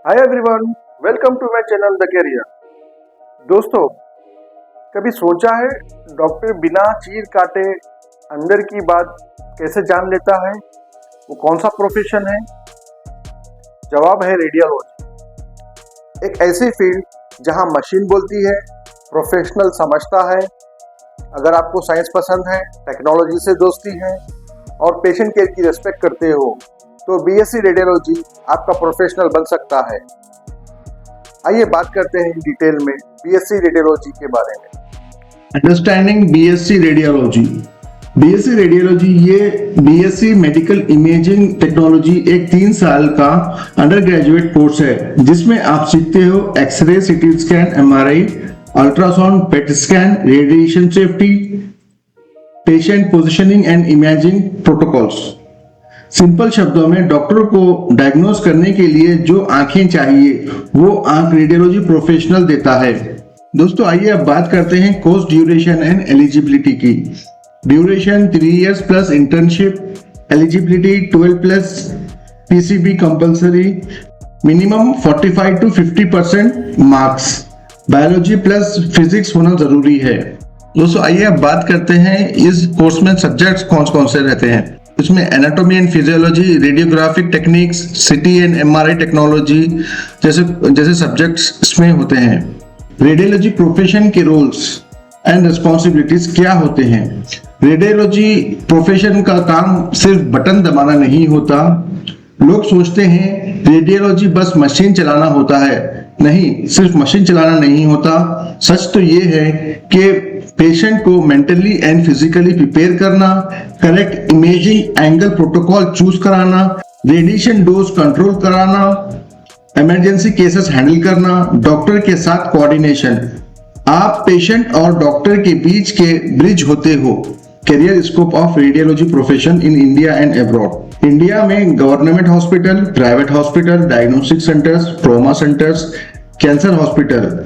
Hi everyone, welcome to my channel the career. दोस्तों, कभी सोचा है डॉक्टर बिना चीर काटे अंदर की बात कैसे जान लेता है? वो कौन सा प्रोफेशन है? जवाब है रेडियोलॉजी। एक ऐसी फील्ड जहां मशीन बोलती है, प्रोफेशनल समझता है। अगर आपको साइंस पसंद है, टेक्नोलॉजी से दोस्ती है और पेशेंट केयर की रिस्पेक्ट करते हो तो बीएससी रेडियोलॉजी आपका प्रोफेशनल बन सकता है। आइए बात करते हैं डिटेल में बीएससी रेडियोलॉजी के बारे में। Understanding BSc radiology. BSc radiology ये बीएससी मेडिकल इमेजिंग टेक्नोलॉजी एक 3 साल का अंडर ग्रेजुएट कोर्स है जिसमें आप सीखते हो x-ray, CT scan, MRI, ultrasound, PET scan, radiation safety, patient positioning and imaging protocols. Simple शब्दों में डॉक्टर को डायग्नोज करने के लिए जो आंखें चाहिए वो आंख रेडियोलॉजी प्रोफेशनल देता है। दोस्तों, आइए अब बात करते हैं कोर्स ड्यूरेशन एंड एलिजिबिलिटी की। Duration 3 years plus internship, eligibility 12 plus PCB compulsory, minimum 45 to 50% marks, biology plus physics होना जरूरी है। दोस्तों, आइए अब बात करते हैं इस कोर्स में सब्जेक्ट्स कौन कौन से रहते हैं। इसमें anatomy and physiology, radiographic techniques, सीटी एंड एमआरआई टेक्नोलॉजी जैसे सब्जेक्ट्स इसमें होते हैं। रेडियोलॉजी प्रोफेशन के रोल्स एंड रिस्पॉन्सिबिलिटीज क्या होते हैं? रेडियोलॉजी प्रोफेशन का काम सिर्फ बटन दबाना नहीं होता। लोग सोचते हैं रेडियोलॉजी बस मशीन चलाना होता है। नहीं, सिर्फ मशीन चलाना नहीं होता। सच तो ये है कि पेशेंट को मेंटली एंड फिजिकली प्रिपेयर करना, correct imaging angle protocol choose कराना, रेडिएशन डोज कंट्रोल कराना, इमरजेंसी केसेस हैंडल करना, डॉक्टर के साथ कोऑर्डिनेशन। आप पेशेंट और डॉक्टर के बीच के ब्रिज होते हो। Career scope of radiology profession in India and abroad. India में government hospital, private hospital, diagnostic centres, trauma centres, cancer hospital.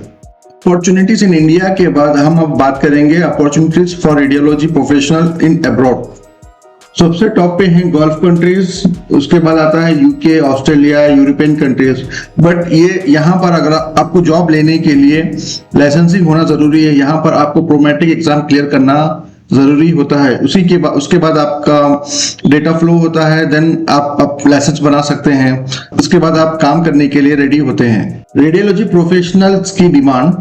Opportunities in India के बाद हम अब बात करेंगे opportunities for radiology professional in abroad. सबसे टॉप पे हैं गल्फ कंट्रीज, उसके बाद आता है UK, Australia, European countries. But ये यहाँ पर अगर आपको जॉब लेने के लिए लाइसेंसिंग होना जरूरी है। यहाँ पर आपको प्रोमेट्रिक एग्जाम क्लियर करना जरूरी होता है। उसके बाद आपका डेटा फ्लो होता है, देन आप लाइसेंस बना सकते हैं। उसके बाद आप काम करने के लिए रेडी होते हैं। रेडियोलॉजी प्रोफेशनल्स की डिमांड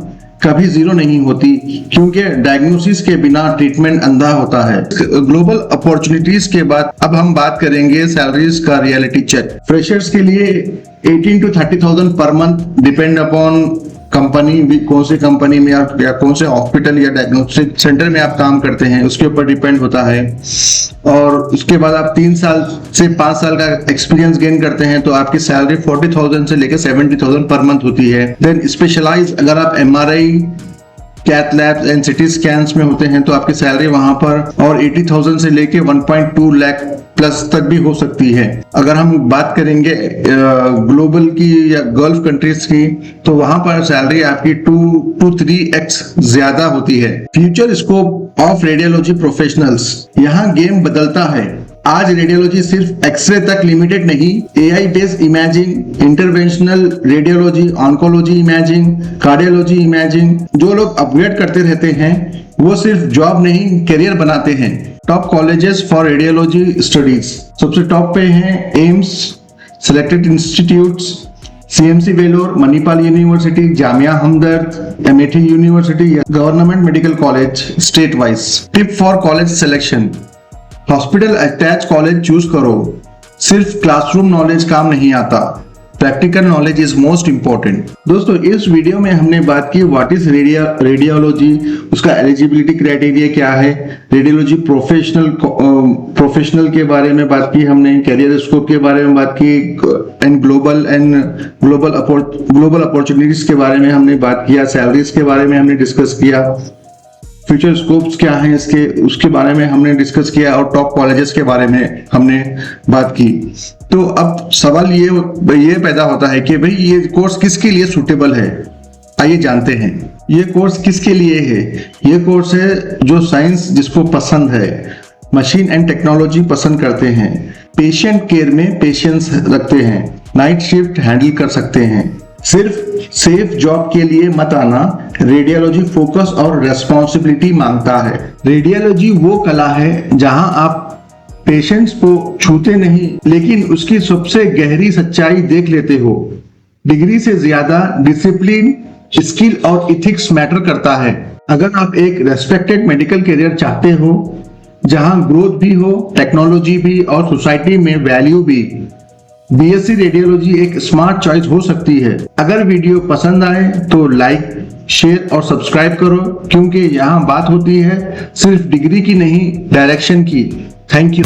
कभी जीरो नहीं होती क्योंकि डायग्नोसिस के बिना ट्रीटमेंट अंधा होता है। ग्लोबल अपॉर्चुनिटीज के बाद अब हम बात करेंगे सैलरीज का रियलिटी चेक। फ्रेशर्स के लिए 18 to 30,000 per month, depend upon company, कौन सी कंपनी में या कौन से हॉस्पिटल या डायग्नोस्टिक सेंटर में आप काम करते हैं उसके ऊपर डिपेंड होता है। और उसके बाद आप 3 साल से 5 साल का एक्सपीरियंस गेन करते हैं तो आपकी सैलरी 40,000 से लेकर 70,000 पर मंथ होती है। देन स्पेशलाइज अगर आप MRI, cath labs and CT scans में होते हैं तो आपकी सैलरी वहां पर और 80,000 से लेके 1.2 लाख प्लस तक भी हो सकती है। अगर हम बात करेंगे ग्लोबल की या गल्फ कंट्रीज की तो वहां पर सैलरी आपकी 2 to 3x ज्यादा होती है। Future scope of radiology professionals. यहाँ गेम बदलता है। आज रेडियोलॉजी सिर्फ एक्सरे तक लिमिटेड नहीं, AI based imaging, interventional radiology, oncology imaging, cardiology imaging, जो लोग अपग्रेड करते रहते हैं वो सिर्फ जॉब नहीं करियर बनाते हैं। Top colleges for radiology studies. सबसे टॉप पे हैं AIIMS, selected institutes, CMC Vellore, Manipal university, Jamia Hamdard, MIT university, government medical college state wise. Tip for college selection. Hospital attach college choose करो। सिर्फ क्लासरूम नॉलेज काम नहीं आता, practical knowledge is most important. दोस्तों, इस वीडियो में हमने बात की व्हाट इज रेडियोलॉजी, उसका एलिजिबिलिटी क्राइटेरिया क्या है, रेडियोलॉजी प्रोफेशनल के बारे में बात की हमने, कैरियर स्कोप के बारे में बात की एंड ग्लोबल अपॉर्चुनिटीज के बारे में हमने बात किया, सैलरीज के बारे में हमने डिस्कस किया, फ्यूचर स्कोप्स क्या हैं उसके बारे में हमने डिस्कस किया और टॉप कॉलेजेस के बारे में हमने बात की। तो अब सवाल ये पैदा होता है कि भाई ये कोर्स किसके लिए सूटेबल है। आइए जानते हैं ये कोर्स किसके लिए है। ये कोर्स है जो साइंस जिसको पसंद है, मशीन एंड टेक्नोलॉजी पसंद करते हैं, पेशेंट केयर में पेशेंस रखते हैं, नाइट शिफ्ट हैंडल कर सकते हैं। सिर्फ सेफ जॉब के लिए मत आना, रेडियोलॉजी फोकस और रेस्पॉन्सिबिलिटी मांगता है। रेडियोलॉजी वो कला है जहां आप पेशेंट्स को छूते नहीं लेकिन उसकी सबसे गहरी सच्चाई देख लेते हो। डिग्री से ज्यादा डिसिप्लिन, स्किल और इथिक्स मैटर करता है। अगर आप एक रेस्पेक्टेड मेडिकल करियर चाहते हो जहां ग्रोथ भी हो, टेक्नोलॉजी भी और सोसाइटी में वैल्यू भी, बीएससी रेडियोलॉजी एक स्मार्ट चॉइस हो सकती है। अगर वीडियो पसंद आए तो लाइक, शेयर और सब्सक्राइब करो, क्योंकि यहाँ बात होती है सिर्फ डिग्री की नहीं, डायरेक्शन की। Thank you.